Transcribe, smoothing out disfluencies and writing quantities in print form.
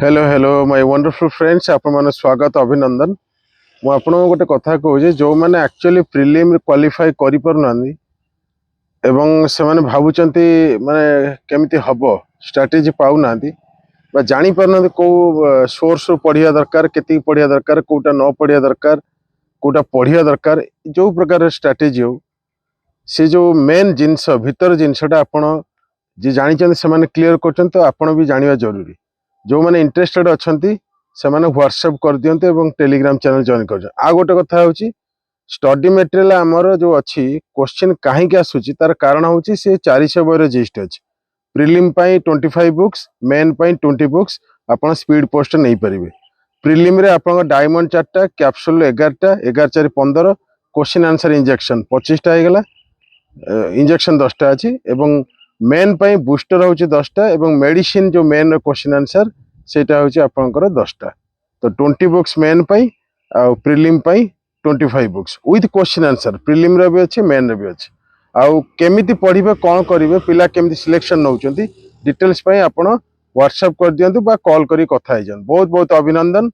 Hello hello my wonderful friends आपण माने स्वागत अभिनंदन मु आपन गोटे कथा कहूँ जो मैंने एक्चुअली प्रिलिम क्वालिफाई करि पारुनांदी एवं से माने भाबुचंती माने केमिति हबो स्ट्रेटजी पाउनांदी बा जानि पारुनांदी को सोर्स रो पढ़िया दरकार केति पढ़िया दरकार कोटा न पढ़िया दरकार कोटा पढ़िया दरकार जो प्रकार स्ट्रेटजी हो से जो मेन जिनस भीतर जिनसटा आपण जी जानी से माने क्लियर करछन तो आपण भी जानिबा जरूरी जो मैंने इंटरेस्टेड अच्छी से माने व्हाट्सएप कर दियंते एवं टेलीग्राम चैनल जॉइन कर आ गोटे कथा होची स्टडी मटेरियल आमर जो अच्छी क्वेश्चन कहीं आसूची तार कारण होची से 400 बय जिस्ट अच्छी प्रिलिम पाई 25 बुक्स मेन पाई 20 बुक्स आपण स्पीड पोस्ट नहीं परिबे प्रिलिम रे आपण डायमंड 4टा कैप्सूल 11टा 11 4 15 क्वेश्चन आंसर इंजेक्शन 25टा हो गला इंजेक्शन 10टा अच्छी एवं मेन पाई बूस्टर होची 10टा एवं मेडिसिन जो मेन क्वेश्चन आंसर सेटा होची आपनकर 10टा तो 20 बुक्स मेन पाई आ प्रिलिम पाई 25 books with question answer prelim रे भी अच्छी मेन रे भी अच्छी आउ केमिति पढ़िबे कोन करिवे पिला केमिति सिलेक्शन नउचंती डिटेल्स पाई आपण व्हाट्सएप कर दियंतु बा कॉल करी कथा हो जान बहुत बहुत अभिनंदन।